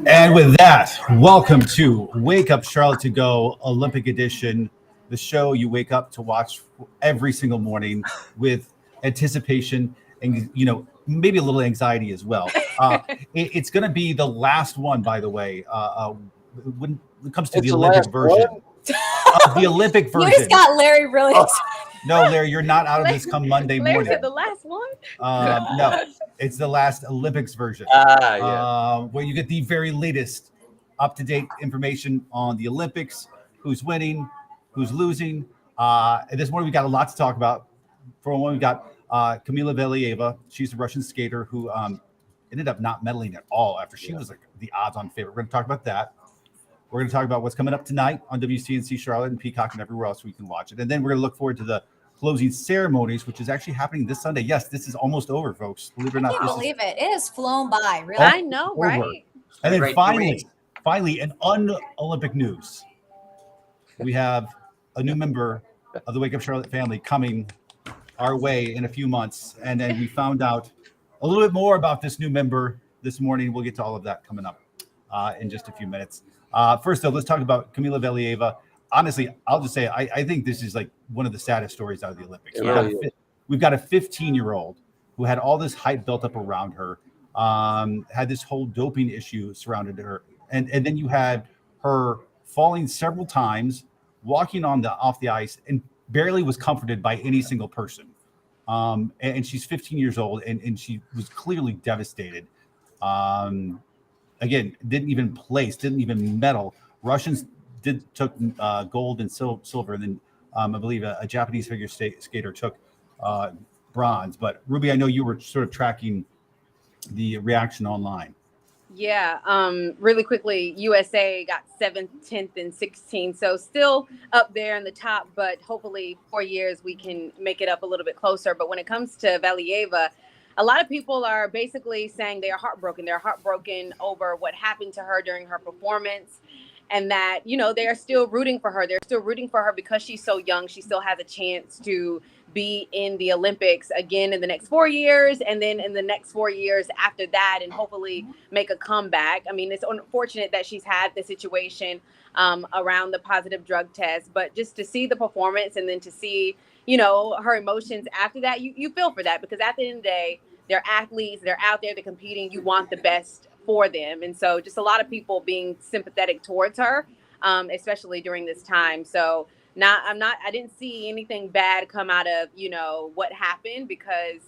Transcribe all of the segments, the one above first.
And with that, welcome to Wake Up Charlotte to Go Olympic Edition, the show you wake up to watch every single morning with anticipation and maybe a little anxiety as well. It's going to be the last one, by the way, when it comes to It's the the Olympic last version. one? The Olympic You version. just got Larry really Oh. No, Larry, you're not out of this come Monday Larry morning. said the last one. No, it's the last Olympics version. Where you get the very latest up-to-date information on the Olympics, who's winning, who's losing. And this morning we got a lot to talk about. For one, we got Kamila Valieva. She's a Russian skater who ended up not medaling at all after she was like the odds-on favorite. We're going to talk about that. We're going to talk about what's coming up tonight on WCNC Charlotte and Peacock and everywhere else we can watch it. And then we're going to look forward to the closing ceremonies, which is actually happening this Sunday. Yes, this is almost over, folks. Believe it or not. I can't believe it. It has flown by, really. I know, right? And then finally, in un-Olympic news, we have a new member of the Wake Up Charlotte family coming our way in a few months. And then we found out a little bit more about this new member this morning. We'll get to all of that coming up in just a few minutes. First, though, let's talk about Kamila Valieva. Honestly, I'll just say I think this is like one of the saddest stories out of the Olympics. We've got a 15-year-old who had all this hype built up around her, had this whole doping issue surrounded her, and then you had her falling several times, walking off the ice, and barely was comforted by any single person. And she's 15 years old, and she was clearly devastated. Again, didn't even place, didn't even medal. Russians took gold and silver, and then I believe a Japanese figure skater took bronze. But Ruby, I know you were sort of tracking the reaction online. Yeah, really quickly, USA got 7th, 10th, and 16th. So still up there in the top, but hopefully 4 years we can make it up a little bit closer. But when it comes to Valieva, a lot of people are basically saying they are heartbroken. They're heartbroken over what happened to her during her performance, and that, they are still rooting for her. They're still rooting for her because she's so young. She still has a chance to be in the Olympics again in the next 4 years, and then in the next 4 years after that, and hopefully make a comeback. I mean, it's unfortunate that she's had the situation around the positive drug test, but just to see the performance and then to see, her emotions after that, you feel for that, because at the end of the day, they're athletes, they're out there, they're competing, you want the best for them. And so just a lot of people being sympathetic towards her, especially during this time. So I didn't see anything bad come out of, what happened, because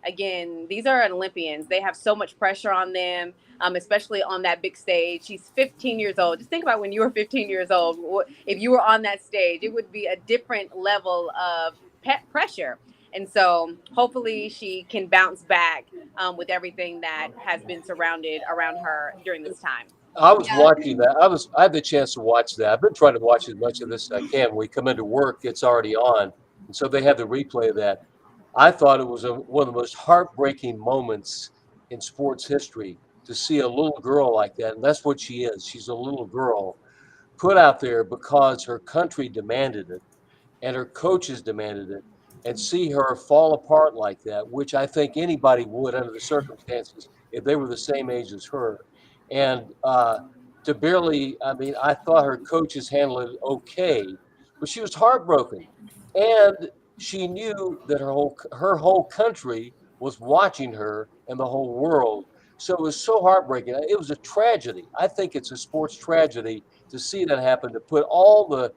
again, these are Olympians. They have so much pressure on them, especially on that big stage. She's 15 years old. Just think about when you were 15 years old. If you were on that stage, it would be a different level of pressure. And so hopefully she can bounce back with everything that has been surrounded around her during this time. I was watching that. I had the chance to watch that. I've been trying to watch as much of this as I can. When we come into work, it's already on. And so they have the replay of that. I thought it was one of the most heartbreaking moments in sports history to see a little girl like that. And that's what she is. She's a little girl put out there because her country demanded it and her coaches demanded it, and see her fall apart like that, which I think anybody would under the circumstances if they were the same age as her. And to barely, I thought her coaches handled it okay, but she was heartbroken. And she knew that her whole country was watching her and the whole world. So it was so heartbreaking. It was a tragedy. I think it's a sports tragedy to see that happen, to put all the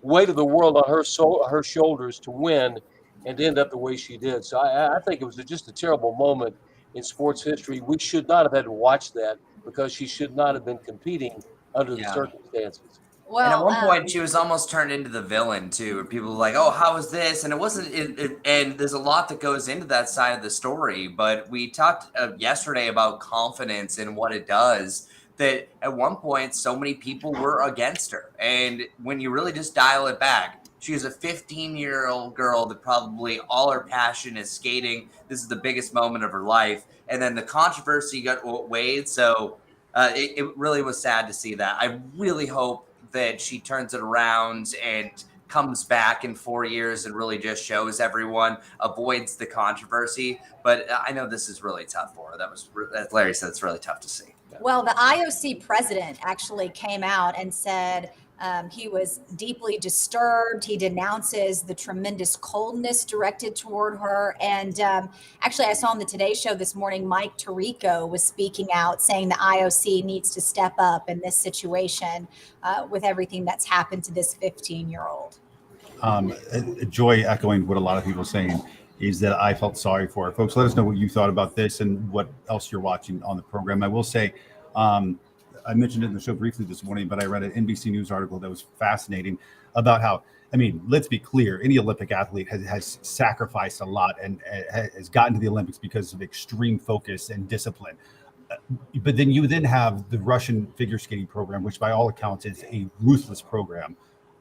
weight of the world on her shoulders to win and to end up the way she did. So I think it was just a terrible moment in sports history. We should not have had to watch that, because she should not have been competing under the circumstances. Well, and at one point, she was almost turned into the villain too, where people were like, "Oh, how is this?" And it wasn't. And there's a lot that goes into that side of the story. But we talked yesterday about confidence and what it does. That at one point, so many people were against her, and when you really just dial it back, she is a 15-year-old girl that probably all her passion is skating. This is the biggest moment of her life, and then the controversy got weighed. So it really was sad to see that. I really hope that she turns it around and comes back in 4 years and really just shows everyone, avoids the controversy. But I know this is really tough for her. That was, as Larry said, it's really tough to see. Well, the IOC president actually came out and said he was deeply disturbed. He denounces the tremendous coldness directed toward her. And actually, I saw on the Today Show this morning, Mike Tirico was speaking out saying the IOC needs to step up in this situation with everything that's happened to this 15-year-old. Joy, echoing what a lot of people are saying, is that I felt sorry for her. Folks, let us know what you thought about this and what else you're watching on the program. I will say, I mentioned it in the show briefly this morning, but I read an NBC News article that was fascinating about how, I mean, let's be clear, any Olympic athlete has sacrificed a lot and has gotten to the Olympics because of extreme focus and discipline. But then you have the Russian figure skating program, which by all accounts is a ruthless program.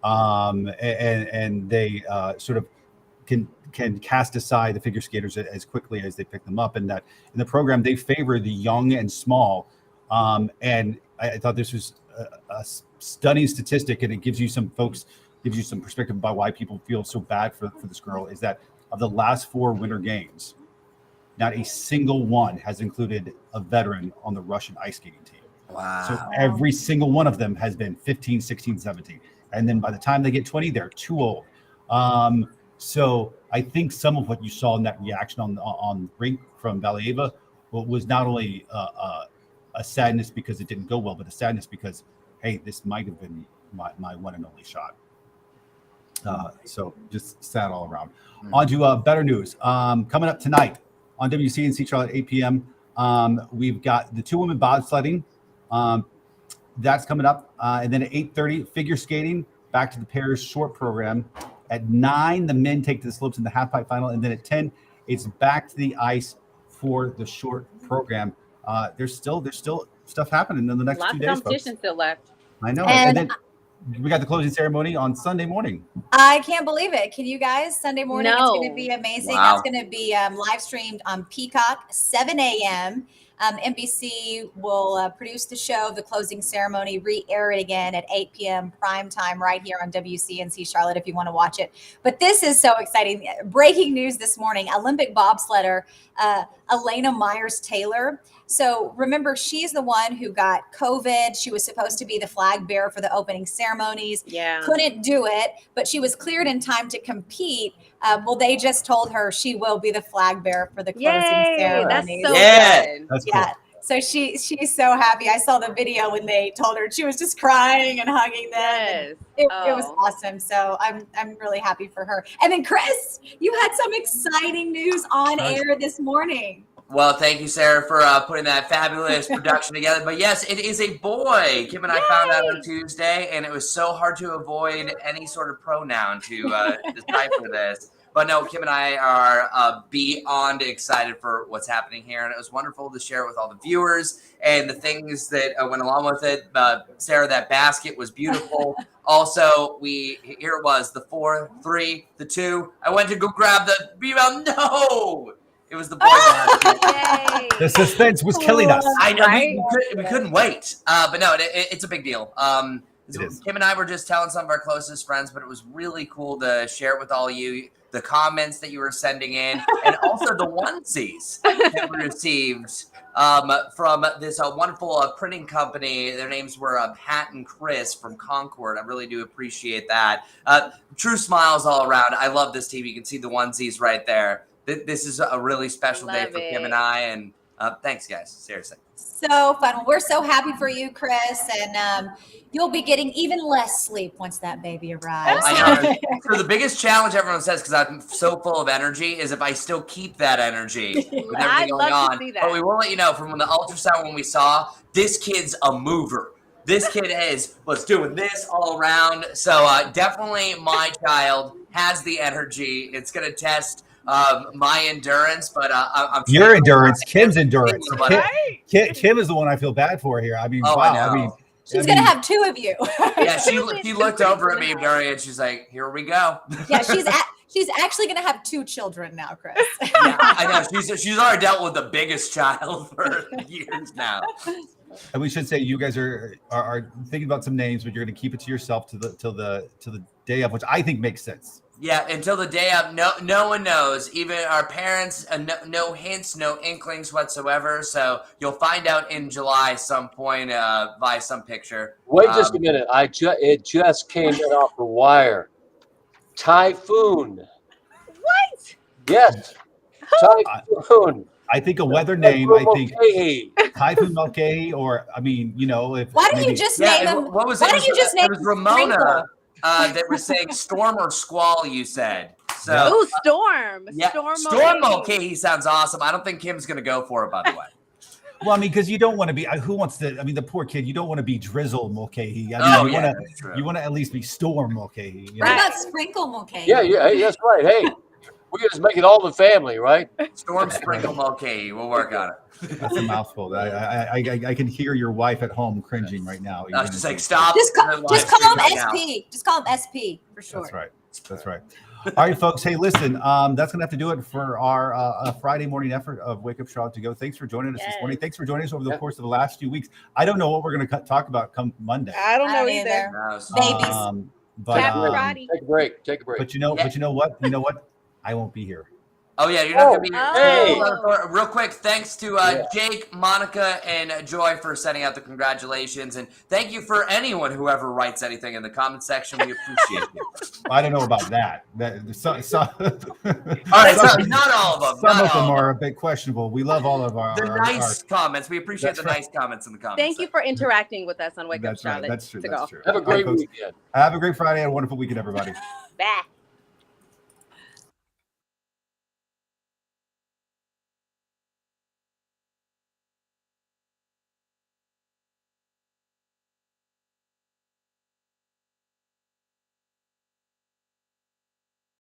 And they sort of can cast aside the figure skaters as quickly as they pick them up. And that in the program, they favor the young and small. And I thought this was a stunning statistic, and it gives you some perspective about why people feel so bad for this girl, is that of the last 4 Winter Games, not a single one has included a veteran on the Russian ice skating team. Wow. So every single one of them has been 15, 16, 17. And then by the time they get 20, they're too old. So I think some of what you saw in that reaction on rink from Valieva was not only a sadness because it didn't go well, but a sadness because, hey, this might have been my one and only shot. So just sad all around. On to better news. Coming up tonight on WCNC Charlotte at 8 p.m., we've got the 2-women bobsledding. That's coming up. And then at 8:30, figure skating, back to the pairs short program. At 9, the men take to the slopes in the half-pipe final. And then at 10, it's back to the ice for the short program. There's still stuff happening in the next 2 days, Lots of competition still left. I know. And then we got the closing ceremony on Sunday morning. I can't believe it. Can you guys? Sunday morning, No. it's going to be amazing. Wow. That's going to be live streamed on Peacock, 7 a.m. NBC will produce the show, the closing ceremony, re-air it again at 8 p.m. prime time right here on WCNC Charlotte if you want to watch it. But this is so exciting. Breaking news this morning, Olympic bobsledder Elena Myers-Taylor. So remember, she's the one who got COVID. She was supposed to be the flag bearer for the opening ceremonies. Yeah. Couldn't do it, but she was cleared in time to compete. Well, they just told her she will be the flag bearer for the closing Yay, that's ceremony. so Yeah. good. That's cool. Yeah. So she's so happy. I saw the video when they told her. She was just crying and hugging them. Yes. It was Oh. awesome. So I'm really happy for her. And then Chris, you had some exciting news on air this morning. Well, thank you, Sarah, for putting that fabulous production together. But yes, it is a boy. Kim and I found out on Tuesday, and it was so hard to avoid any sort of pronoun to decipher this. But no, Kim and I are beyond excited for what's happening here, and it was wonderful to share it with all the viewers and the things that went along with it. Sarah, that basket was beautiful. Also, here it was, the 4, 3, the 2. I went to go grab the rebound. No! It was the boy basket. Yay. The suspense was killing us. I know, Right? we couldn't wait. But no, it's a big deal. It is. Kim and I were just telling some of our closest friends, but it was really cool to share it with all you, the comments that you were sending in, and also the onesies that we received from this wonderful printing company. Their names were Pat and Chris from Concord. I really do appreciate that. True smiles all around. I love this team. You can see the onesies right there. This is a really special day Love for Kim it. and I, and thanks, guys. Seriously. So fun. Well, we're so happy for you, Chris. And you'll be getting even less sleep once that baby arrives. I know. So the biggest challenge everyone says, because I'm so full of energy, is if I still keep that energy with everything I'd going love to on. see that. But we will let you know from the ultrasound when we saw this kid's a mover. This kid was doing this all around. So definitely my child has the energy. It's going to test my endurance, but I'm sure Your endurance, Kim's endurance. Right? Kim is the one I feel bad for here. I mean, Oh, wow. I know. I mean, She's going to have 2 of you. Yeah, she looked over at me during it. She's like, "Here we go." Yeah, she's actually going to have 2 children now, Chris. Yeah, I know. She's already dealt with the biggest child for years now. and we should say you guys are thinking about some names, but you're going to keep it to yourself till the day of, which I think makes sense. Yeah, until the day of, no one knows. Even our parents, no hints, no inklings whatsoever. So you'll find out in July some point by some picture. Wait just a minute. It just came in off the wire. Typhoon. What? Yes. Typhoon. I think a weather name. I think Mulcahy. Typhoon Mulcahy, or I mean, you know, if Why don't maybe, you just Yeah, name and him? what was Why it? don't you just name It was him Ramona Sprinkle? that was saying storm or squall. You said so. Ooh, Storm. Yeah, Storm Storm Mulcahy. Mulcahy sounds awesome. I don't think Kim's gonna go for it, by the way. well, I mean, because you don't want to be. Who wants to? I mean, the poor kid. You don't want to be Drizzle Mulcahy. I mean, Oh, you yeah, want that's true. to. You want to at least be Storm Mulcahy. You What know? about Sprinkle Mulcahy? Yeah, hey, that's right. Hey, we can just make it all the family, right? Storm Sprinkle Mulcahy. We'll work on it. That's a mouthful. I can hear your wife at home cringing right now. I was just like, stop. Just call him Right now. SP. Just call him SP for sure. That's right. That's right. All right, folks. Hey, listen. That's gonna have to do it for our Friday morning effort of Wake Up Charlotte to Go. Thanks for joining us this morning. Thanks for joining us over the course of the last few weeks. I don't know what we're gonna talk about come Monday. I don't know I don't either. No, so- Babies. But Happy Friday. Take a break. Take a break. but you know what? You know what? I won't be here. Oh yeah, you're not gonna be. Hey. Real quick, thanks to Jake, Monica, and Joy for sending out the congratulations, and thank you for anyone who ever writes anything in the comment section. We appreciate you. I don't know about that. All right, so not all of them. Some not of all them are a bit questionable. We love all of our the nice comments. We appreciate That's the right. nice comments in the comments. Thank you for interacting with us on Wake Up That's right. Charlotte. That's true. To That's go. true. Have a All right, great folks. weekend. Have a great Friday and a wonderful weekend, everybody. Bye.